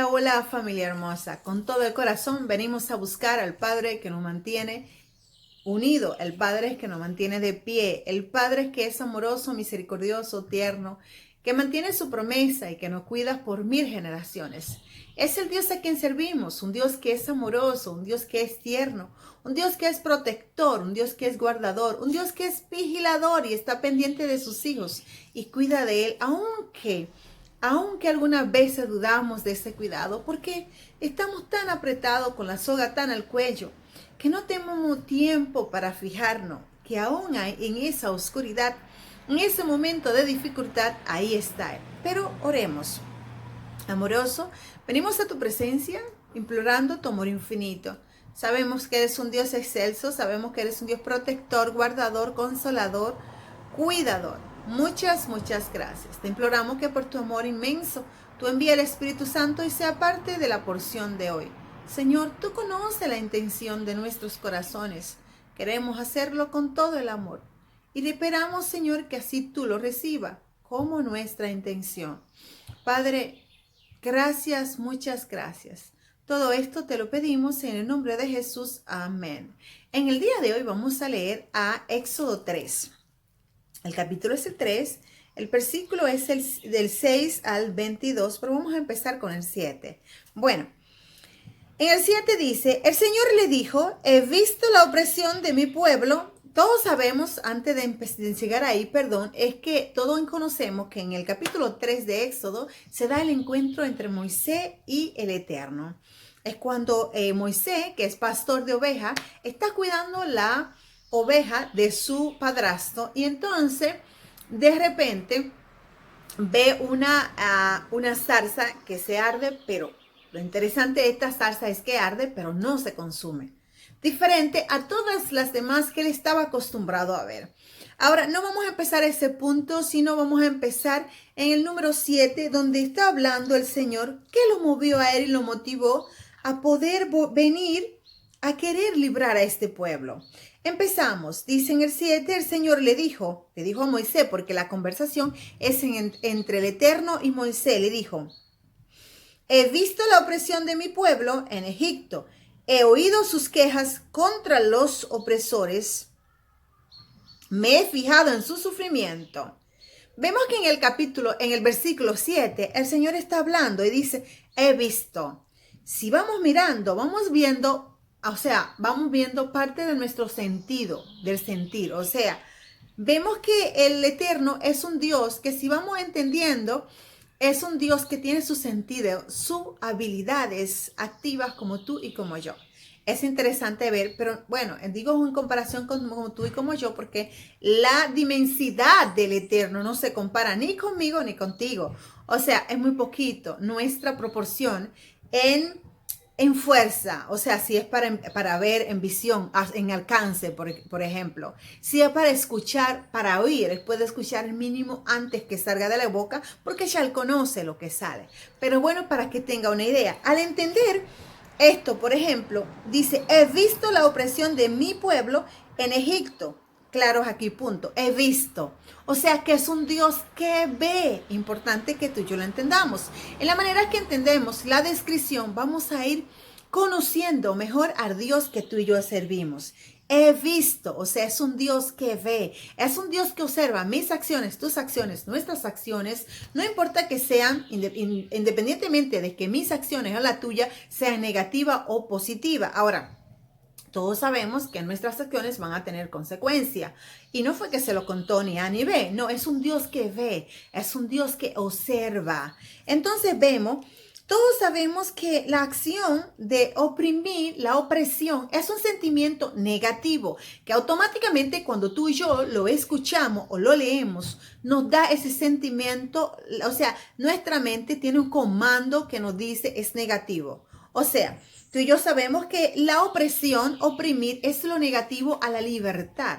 Hola familia hermosa, con todo el corazón venimos a buscar al Padre que nos mantiene unido, el Padre que nos mantiene de pie, el Padre que es amoroso, misericordioso, tierno, que mantiene su promesa y que nos cuida por 1000 generaciones. Es el Dios a quien servimos, un Dios que es amoroso, un Dios que es tierno, un Dios que es protector, un Dios que es guardador, un Dios que es vigilador y está pendiente de sus hijos y cuida de él, aunque algunas veces dudamos de ese cuidado, porque estamos tan apretados con la soga tan al cuello, que no tenemos tiempo para fijarnos que aún hay en esa oscuridad, en ese momento de dificultad, ahí está Él. Pero oremos. Amoroso, venimos a tu presencia implorando tu amor infinito. Sabemos que eres un Dios excelso, sabemos que eres un Dios protector, guardador, consolador, cuidador. Muchas gracias. Te imploramos que por tu amor inmenso tú envíes el Espíritu Santo y sea parte de la porción de hoy. Señor, tú conoces la intención de nuestros corazones. Queremos hacerlo con todo el amor. Y le esperamos, Señor, que así tú lo recibas como nuestra intención. Padre, gracias, muchas gracias. Todo esto te lo pedimos en el nombre de Jesús. Amén. En el día de hoy vamos a leer a Éxodo 3. El capítulo es el 3, el versículo es del 6 al 22, pero vamos a empezar con el 7. Bueno, en el 7 dice, el Señor le dijo, he visto la opresión de mi pueblo. Todos sabemos, antes de llegar ahí, es que todos conocemos que en el capítulo 3 de Éxodo se da el encuentro entre Moisés y el Eterno. Es cuando Moisés, que es pastor de oveja, está cuidando la oveja de su padrastro y entonces de repente ve una zarza que se arde, pero lo interesante de esta zarza es que arde, pero no se consume. Diferente a todas las demás que él estaba acostumbrado a ver. Ahora, no vamos a empezar ese punto, sino vamos a empezar en el número 7, donde está hablando el Señor, que lo movió a él y lo motivó a poder venir a querer librar a este pueblo. Empezamos, dice en el 7, el Señor le dijo a Moisés, porque la conversación es entre el Eterno y Moisés, le dijo, he visto la opresión de mi pueblo en Egipto, he oído sus quejas contra los opresores, me he fijado en su sufrimiento. Vemos que en el versículo 7, el Señor está hablando y dice, he visto. Si vamos mirando, vamos viendo, vamos viendo parte de nuestro sentido, del sentir. O sea, vemos que el Eterno es un Dios que si vamos entendiendo, es un Dios que tiene su sentido, sus habilidades activas como tú y como yo. Es interesante ver, pero bueno, digo en comparación con como tú y como yo, porque la dimensidad del Eterno no se compara ni conmigo ni contigo. O sea, es muy poquito nuestra proporción en fuerza, o sea, si es para ver en visión, en alcance, por ejemplo. Si es para escuchar, para oír, él puede escuchar el mínimo antes que salga de la boca, porque ya él conoce lo que sale. Pero bueno, para que tenga una idea, al entender esto, por ejemplo, dice, he visto la opresión de mi pueblo en Egipto. Claro, aquí punto, he visto. O sea que es un Dios que ve. Importante que tú y yo lo entendamos. En la manera que entendemos la descripción, vamos a ir conociendo mejor al Dios que tú y yo servimos. He visto, o sea, es un Dios que ve, es un Dios que observa mis acciones, tus acciones, nuestras acciones, no importa que sean, independientemente de que mis acciones o la tuya sean negativa o positiva. Ahora, todos sabemos que nuestras acciones van a tener consecuencia. Y no fue que se lo contó ni A ni B. No, es un Dios que ve, es un Dios que observa. Entonces vemos, todos sabemos que la acción de oprimir, la opresión, es un sentimiento negativo que automáticamente cuando tú y yo lo escuchamos o lo leemos, nos da ese sentimiento, o sea, nuestra mente tiene un comando que nos dice es negativo. O sea, tú y yo sabemos que la opresión, oprimir, es lo negativo a la libertad.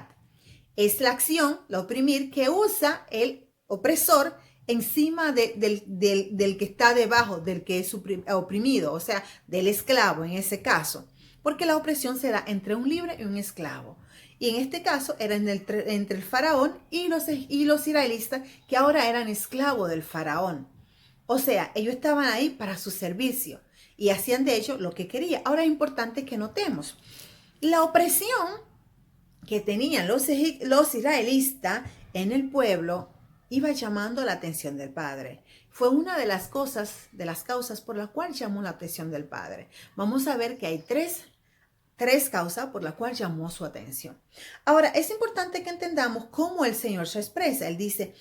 Es la acción, la oprimir, que usa el opresor encima del que está debajo, del que es oprimido, o sea, del esclavo en ese caso. Porque la opresión se da entre un libre y un esclavo. Y en este caso era entre el faraón y los israelitas, que ahora eran esclavos del faraón. O sea, ellos estaban ahí para su servicio y hacían de ellos lo que querían. Ahora es importante que notemos la opresión que tenían los israelitas en el pueblo iba llamando la atención del Padre. Fue una de las cosas, de las causas por la cual llamó la atención del Padre. Vamos a ver que hay tres causas por las cuales llamó su atención. Ahora, es importante que entendamos cómo el Señor se expresa. Él dice,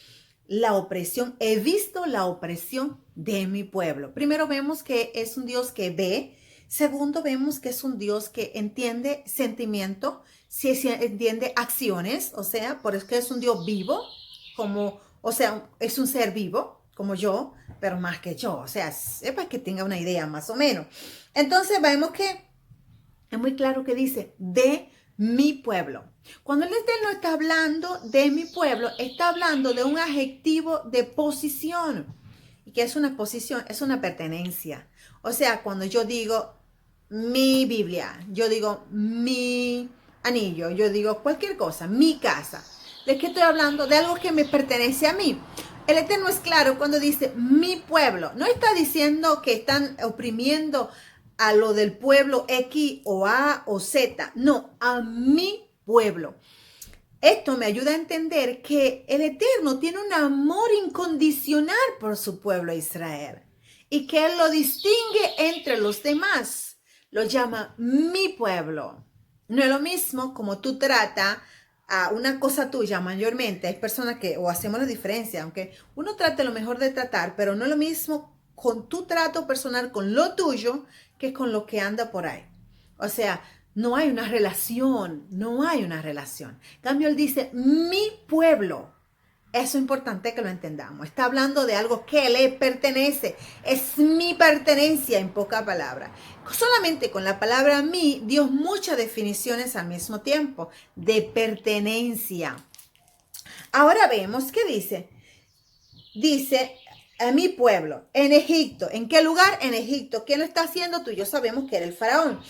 la opresión, he visto la opresión de mi pueblo. Primero vemos que es un Dios que ve. Segundo, vemos que es un Dios que entiende sentimiento, si entiende acciones, o sea, por eso que es un Dios vivo, o sea, es un ser vivo, como yo, pero más que yo, o sea, sepa que tenga una idea más o menos. Entonces vemos que es muy claro que dice, de mi pueblo. Cuando el Eterno está hablando de mi pueblo, está hablando de un adjetivo de posición. ¿Y qué es una posición? Es una pertenencia. O sea, cuando yo digo mi Biblia, yo digo mi anillo, yo digo cualquier cosa, mi casa. ¿De qué estoy hablando? De algo que me pertenece a mí. El Eterno es claro cuando dice mi pueblo. No está diciendo que están oprimiendo a lo del pueblo X o A o Z. No, a mi pueblo. Esto me ayuda a entender que el Eterno tiene un amor incondicional por su pueblo Israel y que Él lo distingue entre los demás. Lo llama mi pueblo. No es lo mismo como tú tratas a una cosa tuya mayormente. Hay personas que, o hacemos la diferencia, aunque uno trate lo mejor de tratar, pero no es lo mismo con tu trato personal, con lo tuyo, que con lo que anda por ahí. O sea, no hay una relación, no hay una relación. En cambio, él dice, mi pueblo. Eso es importante que lo entendamos. Está hablando de algo que le pertenece. Es mi pertenencia, en pocas palabras. Solamente con la palabra mi, dio muchas definiciones al mismo tiempo de pertenencia. Ahora vemos qué dice. Dice, a mi pueblo, en Egipto. ¿En qué lugar? En Egipto. ¿Quién lo está haciendo? Tú y yo sabemos que era el faraón.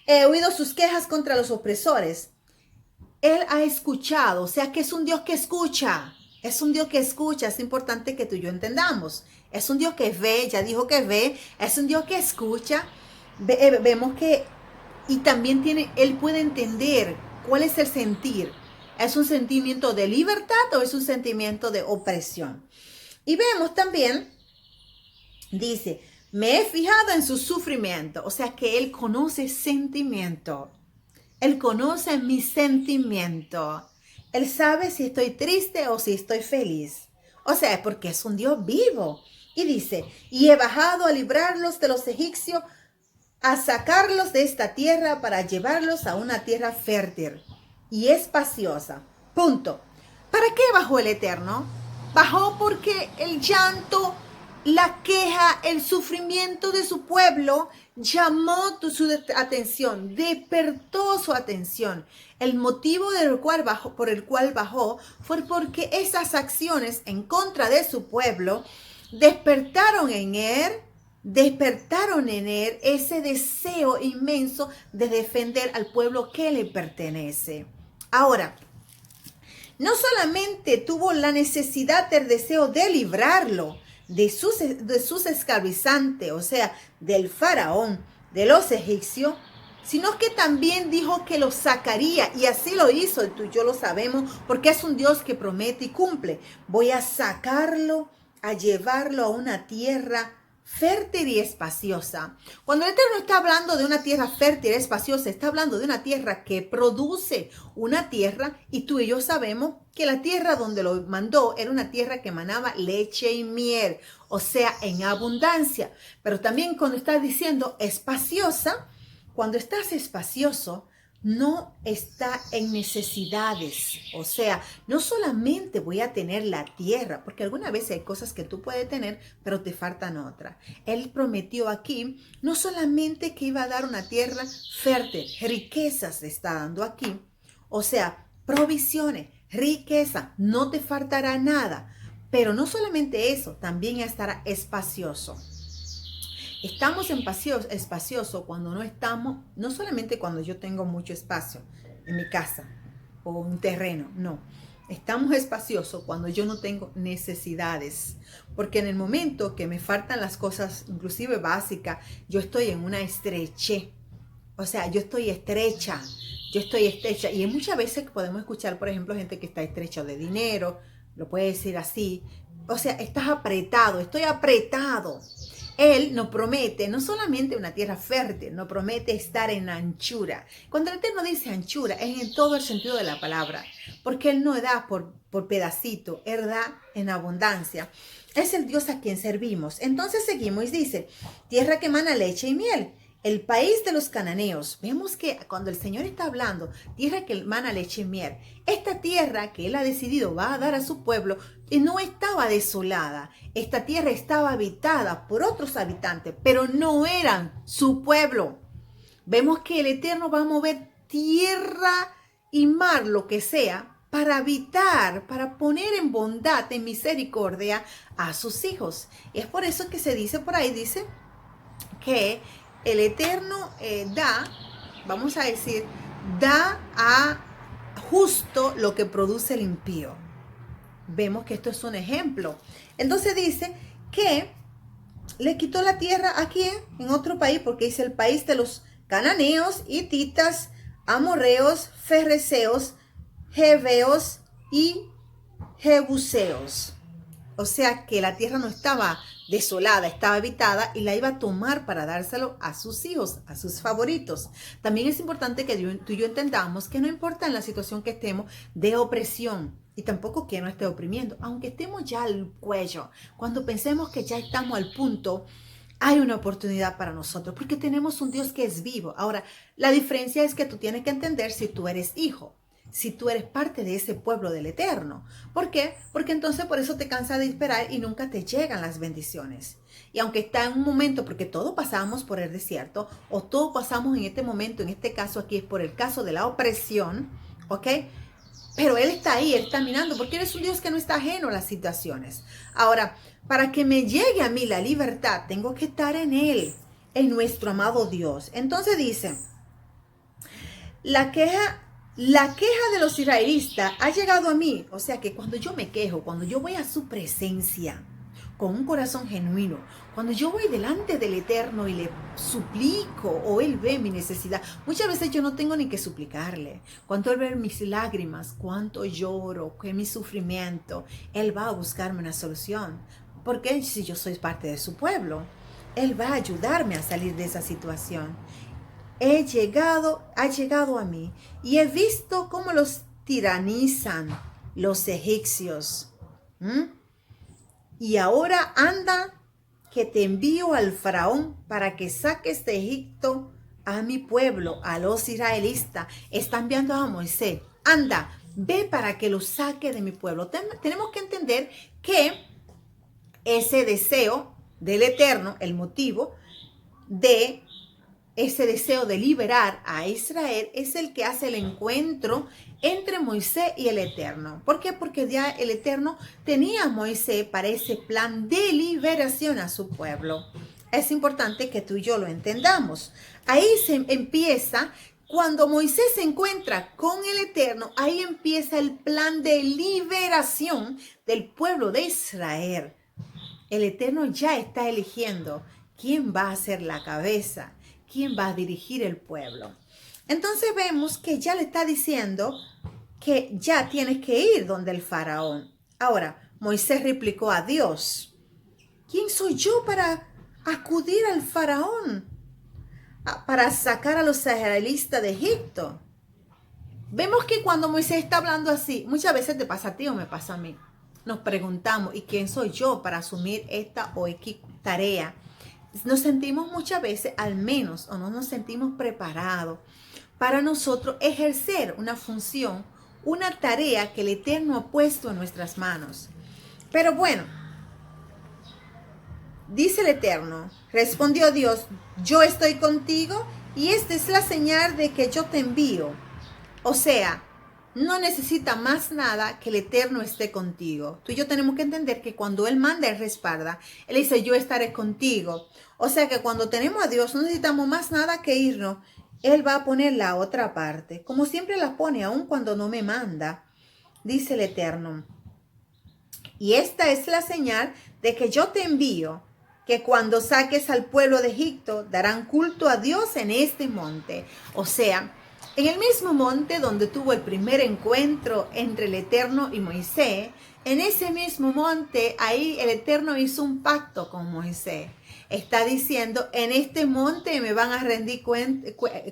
He oído sus quejas contra los opresores. Él ha escuchado, o sea que es un Dios que escucha. Es un Dios que escucha, es importante que tú y yo entendamos. Es un Dios que ve, ya dijo que ve, es un Dios que escucha. Vemos que, y también él puede entender cuál es el sentir. ¿Es un sentimiento de libertad o es un sentimiento de opresión? Y vemos también, dice, me he fijado en su sufrimiento, o sea que él conoce sentimiento. Él conoce mi sentimiento. Él sabe si estoy triste o si estoy feliz. O sea, porque es un Dios vivo. Y dice, y he bajado a librarlos de los egipcios, a sacarlos de esta tierra para llevarlos a una tierra fértil y espaciosa. Punto. ¿Para qué bajó el Eterno? Bajó porque el llanto, la queja, el sufrimiento de su pueblo llamó su atención, despertó su atención. El motivo por el cual bajó fue porque esas acciones en contra de su pueblo despertaron en él ese deseo inmenso de defender al pueblo que le pertenece. Ahora, no solamente tuvo la necesidad del deseo de librarlo de sus esclavizantes, o sea, del faraón, de los egipcios, sino que también dijo que lo sacaría, y así lo hizo, tú y yo lo sabemos, porque es un Dios que promete y cumple. Voy a sacarlo, a llevarlo a una tierra fértil y espaciosa. Cuando el Eterno está hablando de una tierra fértil y espaciosa, está hablando de una tierra que produce, una tierra, y tú y yo sabemos que la tierra donde lo mandó era una tierra que emanaba leche y miel, o sea, en abundancia. Pero también cuando está diciendo espaciosa, cuando estás espacioso, no está en necesidades. O sea, no solamente voy a tener la tierra, porque alguna vez hay cosas que tú puedes tener, pero te faltan otras. Él prometió aquí, no solamente que iba a dar una tierra fértil, riquezas le está dando aquí. O sea, provisiones, riqueza, no te faltará nada. Pero no solamente eso, también estará espacioso. Estamos en espacioso cuando no estamos, no solamente cuando yo tengo mucho espacio en mi casa o un terreno, no. estamos espaciosos cuando yo no tengo necesidades. Porque en el momento que me faltan las cosas, inclusive básicas, yo estoy en una estrechez. O sea, yo estoy estrecha. Y muchas veces podemos escuchar, por ejemplo, gente que está estrecha de dinero, lo puede decir así. O sea, estás apretado, estoy apretado. Él nos promete no solamente una tierra fértil, nos promete estar en anchura. Cuando el Eterno dice anchura, es en todo el sentido de la palabra, porque Él no da por pedacito, Él da en abundancia. Es el Dios a quien servimos. Entonces seguimos y dice, tierra que emana leche y miel. El país de los cananeos. Vemos que cuando el Señor está hablando, tierra que emana leche y miel, esta tierra que Él ha decidido va a dar a su pueblo, no estaba desolada. Esta tierra estaba habitada por otros habitantes, pero no eran su pueblo. Vemos que el Eterno va a mover tierra y mar, lo que sea, para habitar, para poner en bondad, en misericordia a sus hijos. Y es por eso que se dice por ahí, dice que el Eterno vamos a decir, da a justo lo que produce el impío. Vemos que esto es un ejemplo. Entonces dice que le quitó la tierra aquí en otro país, porque dice el país de los cananeos, hititas, amorreos, ferreseos, jeveos y jebuseos. O sea que la tierra no estaba desolada, estaba habitada y la iba a tomar para dárselo a sus hijos, a sus favoritos. También es importante que tú y yo entendamos que no importa en la situación que estemos de opresión y tampoco que no esté oprimiendo, aunque estemos ya al cuello, cuando pensemos que ya estamos al punto, hay una oportunidad para nosotros porque tenemos un Dios que es vivo. Ahora, la diferencia es que tú tienes que entender si tú eres hijo, si tú eres parte de ese pueblo del Eterno. ¿Por qué? Porque entonces por eso te cansas de esperar y nunca te llegan las bendiciones. Y aunque está en un momento, porque todos pasamos por el desierto, o todos pasamos en este momento, en este caso aquí es por el caso de la opresión, ¿ok? Pero Él está ahí, Él está mirando, porque Él es un Dios que no está ajeno a las situaciones. Ahora, para que me llegue a mí la libertad, tengo que estar en Él, en nuestro amado Dios. Entonces dice, la queja de los israelitas ha llegado a mí. O sea que cuando yo me quejo, cuando yo voy a su presencia con un corazón genuino, cuando yo voy delante del Eterno y le suplico o Él ve mi necesidad, muchas veces yo no tengo ni que suplicarle. Cuando Él ve mis lágrimas, cuánto lloro, que mi sufrimiento, Él va a buscarme una solución. Porque si yo soy parte de su pueblo, Él va a ayudarme a salir de esa situación. Ha llegado a mí y he visto cómo los tiranizan los egipcios. Y ahora anda que te envío al faraón para que saques de Egipto a mi pueblo, a los israelitas. Está enviando a Moisés. Anda, ve para que lo saque de mi pueblo. Tenemos que entender que ese deseo del Eterno, el motivo de ese deseo de liberar a Israel es el que hace el encuentro entre Moisés y el Eterno. ¿Por qué? Porque ya el Eterno tenía a Moisés para ese plan de liberación a su pueblo. Es importante que tú y yo lo entendamos. Ahí se empieza, cuando Moisés se encuentra con el Eterno, ahí empieza el plan de liberación del pueblo de Israel. El Eterno ya está eligiendo quién va a ser la cabeza, quién va a dirigir el pueblo. Entonces vemos que ya le está diciendo que ya tienes que ir donde el faraón. Ahora, Moisés replicó a Dios, ¿quién soy yo para acudir al faraón? Para sacar a los israelitas de Egipto. Vemos que cuando Moisés está hablando así, muchas veces te pasa a ti o me pasa a mí. Nos preguntamos, ¿y quién soy yo para asumir esta o X tarea? Nos sentimos muchas veces, al menos, o no nos sentimos preparados para nosotros ejercer una función, una tarea que el Eterno ha puesto en nuestras manos. Pero bueno, dice el Eterno, respondió Dios, yo estoy contigo y esta es la señal de que yo te envío. O sea, no necesita más nada que el Eterno esté contigo. Tú y yo tenemos que entender que cuando Él manda, Él respalda. Él dice, yo estaré contigo. O sea que cuando tenemos a Dios, no necesitamos más nada que irnos. Él va a poner la otra parte, como siempre la pone, aun cuando no me manda. dice el Eterno. Y esta es la señal de que yo te envío, que cuando saques al pueblo de Egipto, darán culto a Dios en este monte. O sea, en el mismo monte donde tuvo el primer encuentro entre el Eterno y Moisés, en ese mismo monte, ahí el Eterno hizo un pacto con Moisés. Está diciendo, en este monte me van a rendir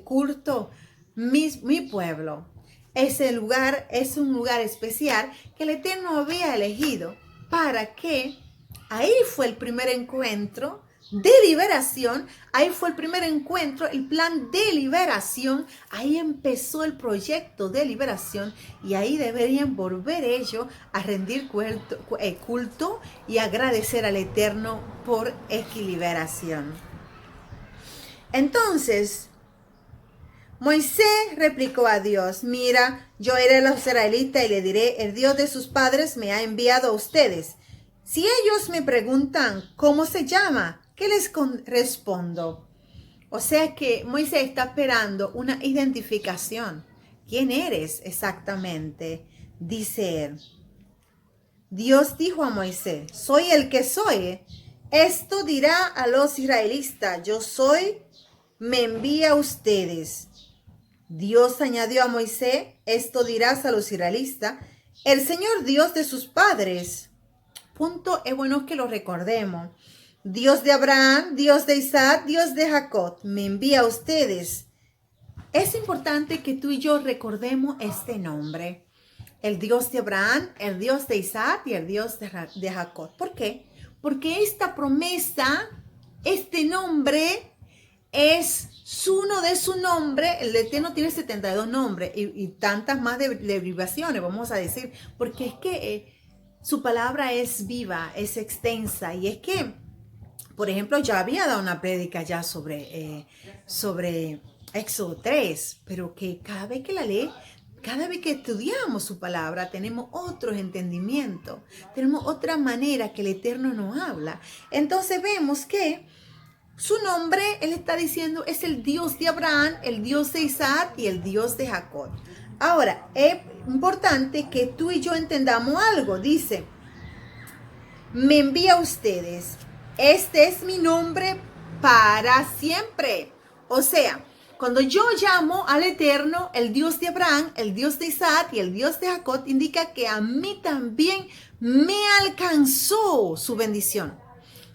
culto mi pueblo. Ese lugar es un lugar especial que el Eterno había elegido para que ahí fue el primer encuentro de liberación, ahí fue el primer encuentro, el plan de liberación, ahí empezó el proyecto de liberación y ahí deberían volver ellos a rendir culto y agradecer al Eterno por esta liberación. Entonces, Moisés replicó a Dios, mira, yo iré a los israelitas y le diré, el Dios de sus padres me ha enviado a ustedes. Si ellos me preguntan, ¿cómo se llama? ¿Qué les respondo? O sea que Moisés está esperando una identificación. ¿Quién eres exactamente? Dice él. Dios dijo a Moisés, soy el que soy. Esto dirá a los israelitas, yo soy, me envía a ustedes. Dios añadió a Moisés, esto dirás a los israelitas, el Señor Dios de sus padres. Punto, es bueno que lo recordemos. Dios de Abraham, Dios de Isaac, Dios de Jacob, me envía a ustedes. Es importante que tú y yo recordemos este nombre. El Dios de Abraham, el Dios de Isaac y el Dios de Jacob. ¿Por qué? Porque esta promesa, este nombre es uno de su nombre. El Eterno tiene 72 nombres y tantas más derivaciones, vamos a decir, porque es que su palabra es viva, es extensa. Y es que, por ejemplo, ya había dado una prédica ya sobre Éxodo 3, pero que cada vez que la lee, cada vez que estudiamos su palabra, tenemos otros entendimientos, tenemos otra manera que el Eterno nos habla. Entonces vemos que su nombre, él está diciendo, es el Dios de Abraham, el Dios de Isaac y el Dios de Jacob. Ahora, es importante que tú y yo entendamos algo. Dice, me envía a ustedes. Este es mi nombre para siempre. O sea, cuando yo llamo al Eterno, el Dios de Abraham, el Dios de Isaac y el Dios de Jacob, indica que a mí también me alcanzó su bendición.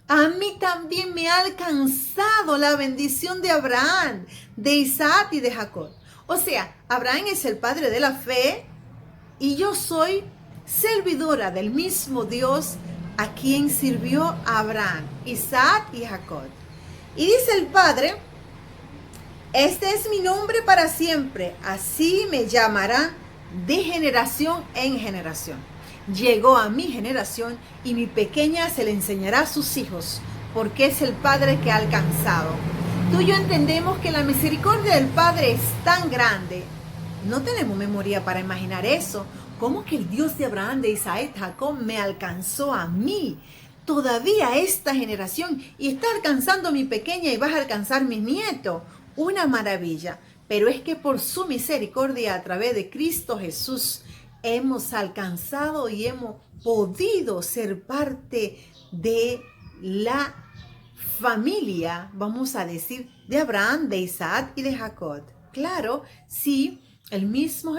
A mí también me ha alcanzado la bendición de Abraham, de Isaac y de Jacob. O sea, Abraham es el padre de la fe y yo soy servidora del mismo Dios a quien sirvió Abraham, Isaac y Jacob. Y dice el Padre, este es mi nombre para siempre, así me llamarán de generación en generación. Llegó a mi generación y mi pequeña se le enseñará a sus hijos, porque es el Padre que ha alcanzado. Tú y yo entendemos que la misericordia del Padre es tan grande. No tenemos memoria para imaginar eso. ¿Cómo que el Dios de Abraham, de Isaac, de Jacob me alcanzó a mí? Todavía esta generación y está alcanzando a mi pequeña y vas a alcanzar mis nietos. Una maravilla. Pero es que por su misericordia a través de Cristo Jesús hemos alcanzado y hemos podido ser parte de la familia, vamos a decir, de Abraham, de Isaac y de Jacob. Claro, sí, el mismo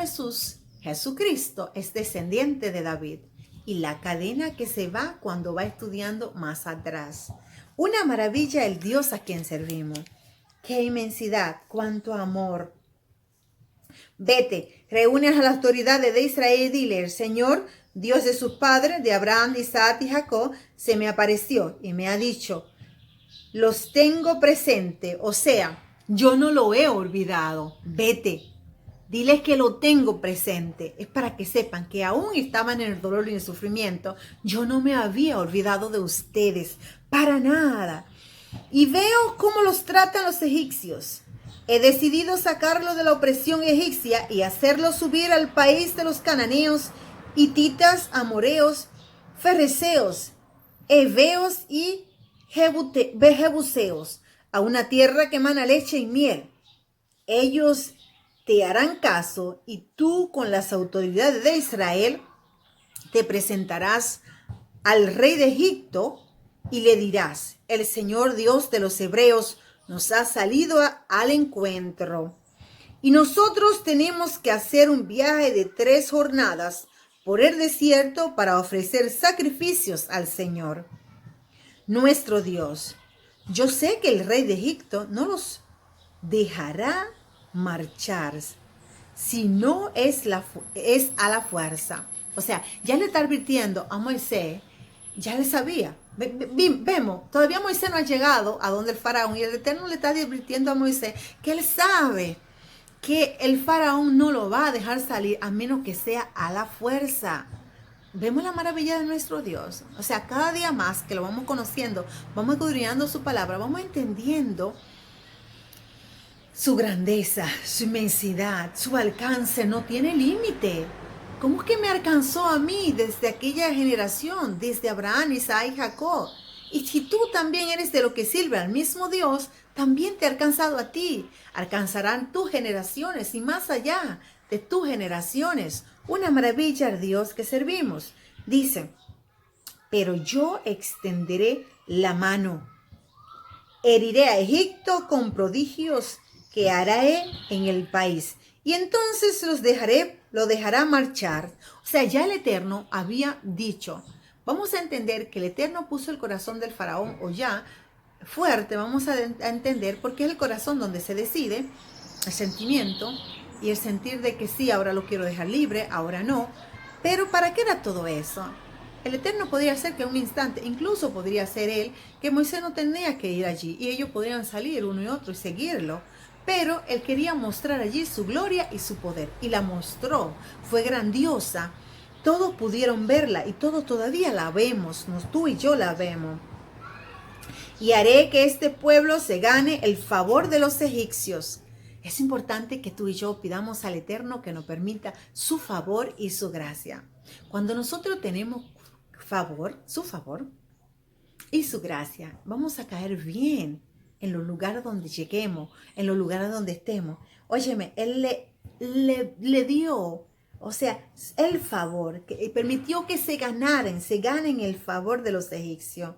Jesucristo, es descendiente de David. Y la cadena que se va cuando va estudiando más atrás. Una maravilla el Dios a quien servimos. ¡Qué inmensidad! ¡Cuánto amor! Vete, reúne a las autoridades de Israel y dile, el Señor, Dios de sus padres, de Abraham, Isaac y Jacob, se me apareció y me ha dicho, los tengo presente, o sea, yo no lo he olvidado. Vete, diles que lo tengo presente. Es para que sepan que aún estaban en el dolor y en el sufrimiento. Yo no me había olvidado de ustedes, para nada. Y veo cómo los tratan los egipcios. He decidido sacarlo de la opresión egipcia y hacerlo subir al país de los cananeos, hititas, amoreos, fereceos, heveos y jebuseos, a una tierra que emana leche y miel. Ellos te harán caso y tú con las autoridades de Israel te presentarás al rey de Egipto y le dirás: el Señor Dios de los hebreos nos ha salido al encuentro. Y nosotros tenemos que hacer un viaje de 3 jornadas por el desierto para ofrecer sacrificios al Señor, nuestro Dios. Yo sé que el rey de Egipto no los dejará marchar si no es a la fuerza. O sea, ya le está advirtiendo a Moisés, ya le sabía. Vemos, todavía Moisés no ha llegado a donde el faraón, y el Eterno le está advirtiendo a Moisés que él sabe que el faraón no lo va a dejar salir a menos que sea a la fuerza. Vemos la maravilla de nuestro Dios. O sea, cada día más que lo vamos conociendo, vamos escudriñando su palabra, vamos entendiendo su grandeza, su inmensidad, su alcance no tiene límite. ¿Cómo es que me alcanzó a mí desde aquella generación, desde Abraham, Isaac y Jacob? Y si tú también eres de lo que sirve al mismo Dios, también te ha alcanzado a ti. Alcanzarán tus generaciones y más allá de tus generaciones. Una maravilla al Dios que servimos. Dice: pero yo extenderé la mano, heriré a Egipto con prodigios que haré en el país, y entonces lo dejará marchar. O sea, ya el Eterno había dicho. Vamos a entender que el Eterno puso el corazón del faraón, o ya fuerte, vamos a entender, porque es el corazón donde se decide, el sentimiento y el sentir de que sí, ahora lo quiero dejar libre, ahora no. Pero ¿para qué era todo eso? El Eterno podría ser que en un instante, incluso podría ser él, que Moisés no tenía que ir allí y ellos podrían salir uno y otro y seguirlo. Pero él quería mostrar allí su gloria y su poder, y la mostró. Fue grandiosa. Todos pudieron verla y todos todavía la vemos, tú y yo la vemos. Y haré que este pueblo se gane el favor de los egipcios. Es importante que tú y yo pidamos al Eterno que nos permita su favor y su gracia. Cuando nosotros tenemos su favor y su gracia, vamos a caer bien en los lugares donde lleguemos, en los lugares donde estemos. Óyeme, Él le dio, o sea, el favor, que permitió que se ganen el favor de los egipcios.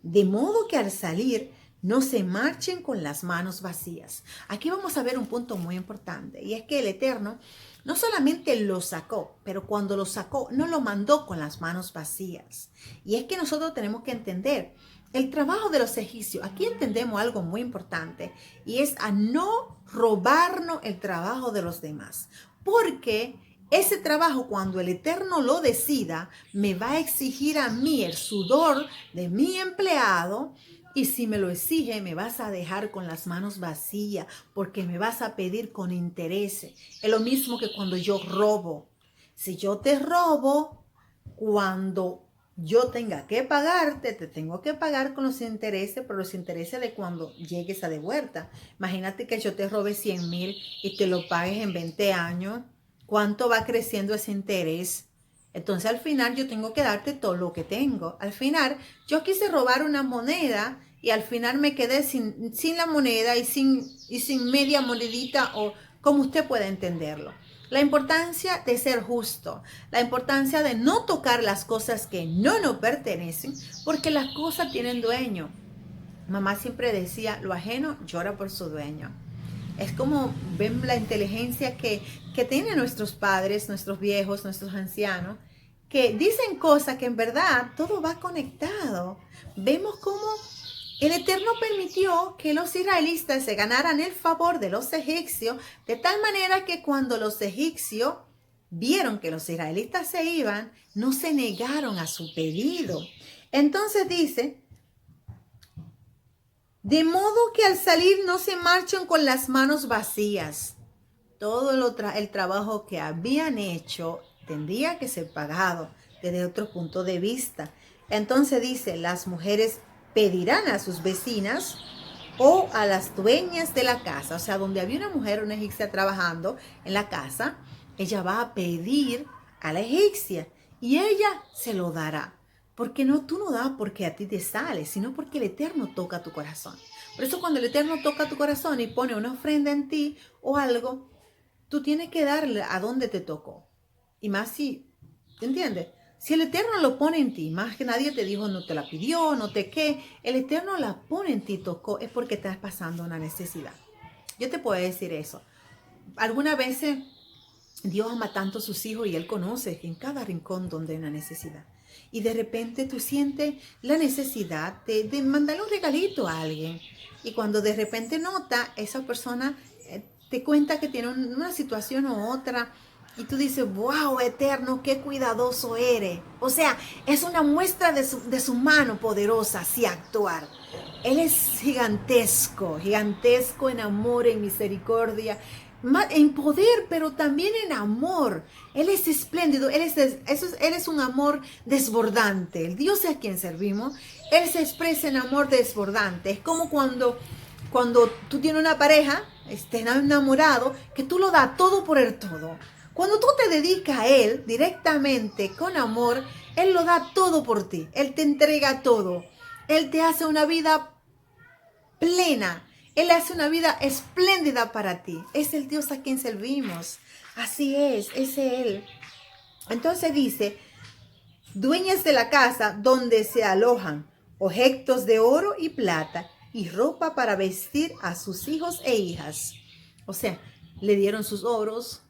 De modo que al salir, no se marchen con las manos vacías. Aquí vamos a ver un punto muy importante, y es que el Eterno no solamente lo sacó, pero cuando lo sacó, no lo mandó con las manos vacías. Y es que nosotros tenemos que entender el trabajo de los egipcios. Aquí entendemos algo muy importante, y es a no robarnos el trabajo de los demás. Porque ese trabajo, cuando el Eterno lo decida, me va a exigir a mí el sudor de mi empleado. Y si me lo exige, me vas a dejar con las manos vacías, porque me vas a pedir con interés. Es lo mismo que cuando yo robo. Si yo te robo, cuando yo tenga que pagarte, te tengo que pagar con los intereses, pero los intereses de cuando llegues a de vuelta. Imagínate que yo te robe 100,000 y te lo pagues en 20 años. ¿Cuánto va creciendo ese interés? Entonces al final yo tengo que darte todo lo que tengo. Al final yo quise robar una moneda y al final me quedé sin la moneda y sin media monedita, o como usted pueda entenderlo. La importancia de ser justo, la importancia de no tocar las cosas que no nos pertenecen, porque las cosas tienen dueño. Mamá siempre decía: lo ajeno llora por su dueño. Es como ven la inteligencia que tienen nuestros padres, nuestros viejos, nuestros ancianos, que dicen cosas que en verdad todo va conectado. Vemos cómo el Eterno permitió que los israelitas se ganaran el favor de los egipcios, de tal manera que cuando los egipcios vieron que los israelitas se iban, no se negaron a su pedido. Entonces dice: de modo que al salir no se marchen con las manos vacías. Todo el trabajo que habían hecho tendría que ser pagado desde otro punto de vista. Entonces dice: las mujeres pedirán a sus vecinas o a las dueñas de la casa. O sea, donde había una mujer, una egipcia trabajando en la casa, ella va a pedir a la egipcia y ella se lo dará. Porque tú no das porque a ti te sale, sino porque el Eterno toca tu corazón. Por eso cuando el Eterno toca tu corazón y pone una ofrenda en ti o algo, tú tienes que darle a donde te tocó. Y más si, ¿entiendes? Si el Eterno lo pone en ti, más que nadie te dijo, no te la pidió, no te qué, el Eterno la pone en ti, tocó, es porque estás pasando una necesidad. Yo te puedo decir eso. Algunas veces Dios ama tanto a sus hijos y Él conoce en cada rincón donde hay una necesidad. Y de repente tú sientes la necesidad de mandarle un regalito a alguien. Y cuando de repente nota, esa persona te cuenta que tiene una situación u otra. Y tú dices, wow, Eterno, qué cuidadoso eres. O sea, es una muestra de su mano poderosa, así actuar. Él es gigantesco, gigantesco en amor, en misericordia, en poder, pero también en amor. Él es espléndido, él es un amor desbordante. El Dios a quien servimos, Él se expresa en amor desbordante. Es como cuando tú tienes una pareja, estás enamorado, que tú lo das todo por el todo. Cuando tú te dedicas a Él directamente, con amor, Él lo da todo por ti. Él te entrega todo. Él te hace una vida plena. Él hace una vida espléndida para ti. Es el Dios a quien servimos. Así es Él. Entonces dice, dueñas de la casa donde se alojan objetos de oro y plata y ropa para vestir a sus hijos e hijas. O sea, le dieron sus oros,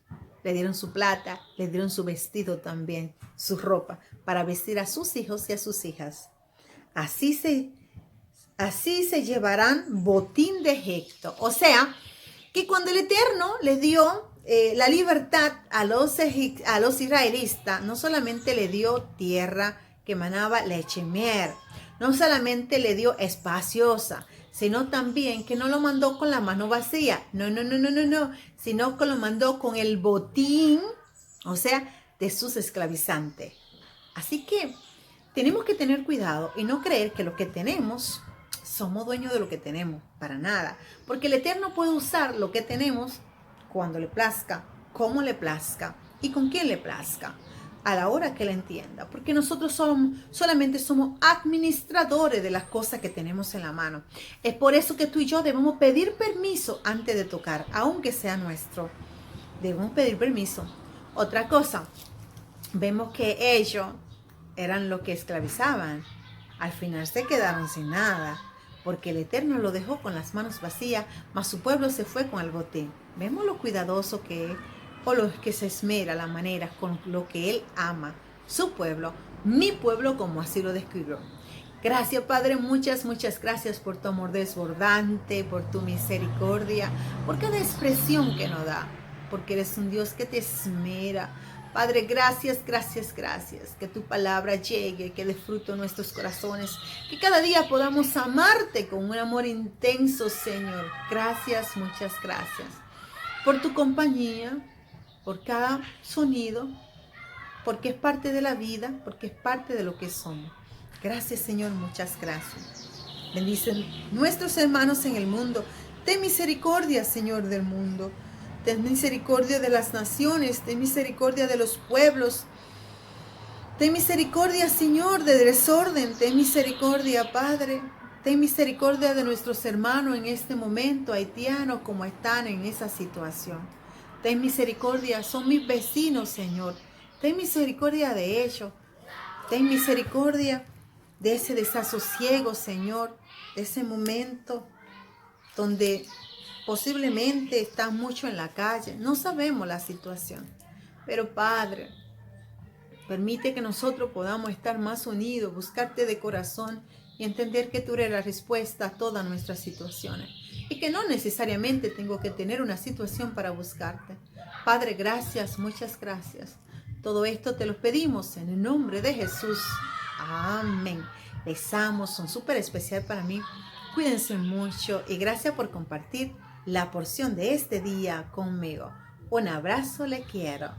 le dieron su plata, le dieron su vestido también, su ropa, para vestir a sus hijos y a sus hijas. Así se llevarán botín de Egipto. O sea, que cuando el Eterno le dio la libertad a los israelitas, no solamente le dio tierra que manaba leche y miel, no solamente le dio espaciosa, sino también que no lo mandó con la mano vacía, no, sino que lo mandó con el botín, o sea, de sus esclavizantes. Así que tenemos que tener cuidado y no creer que lo que tenemos, somos dueños de lo que tenemos, para nada. Porque el Eterno puede usar lo que tenemos cuando le plazca, como le plazca y con quién le plazca, a la hora que le entienda. Porque nosotros solamente somos administradores de las cosas que tenemos en la mano. Es por eso que tú y yo debemos pedir permiso antes de tocar, aunque sea nuestro. Debemos pedir permiso. Otra cosa, vemos que ellos eran los que esclavizaban. Al final se quedaron sin nada, porque el Eterno lo dejó con las manos vacías, mas su pueblo se fue con el botín. Vemos lo cuidadoso que es, o lo que se esmera, la manera con lo que Él ama su pueblo, mi pueblo, como así lo describió. Gracias, Padre, muchas gracias por tu amor desbordante, por tu misericordia, por cada expresión que nos da, porque eres un Dios que te esmera. Padre, gracias. Que tu palabra llegue, que dé fruto en nuestros corazones. Que cada día podamos amarte con un amor intenso, Señor. Gracias, muchas gracias. Por tu compañía, por cada sonido, porque es parte de la vida, porque es parte de lo que somos. Gracias, Señor, muchas gracias. Bendicen nuestros hermanos en el mundo. Ten misericordia, Señor, del mundo. Ten misericordia de las naciones, ten misericordia de los pueblos. Ten misericordia, Señor, de desorden. Ten misericordia, Padre. Ten misericordia de nuestros hermanos en este momento, haitianos, como están en esa situación. Ten misericordia, son mis vecinos, Señor. Ten misericordia de ellos. Ten misericordia de ese desasosiego, Señor, de ese momento donde posiblemente están mucho en la calle. No sabemos la situación. Pero Padre, permite que nosotros podamos estar más unidos, buscarte de corazón y entender que tú eres la respuesta a todas nuestras situaciones. Y que no necesariamente tengo que tener una situación para buscarte. Padre, gracias, muchas gracias. Todo esto te lo pedimos en el nombre de Jesús. Amén. Les amo, son súper especial para mí. Cuídense mucho y gracias por compartir la porción de este día conmigo. Un abrazo, le quiero.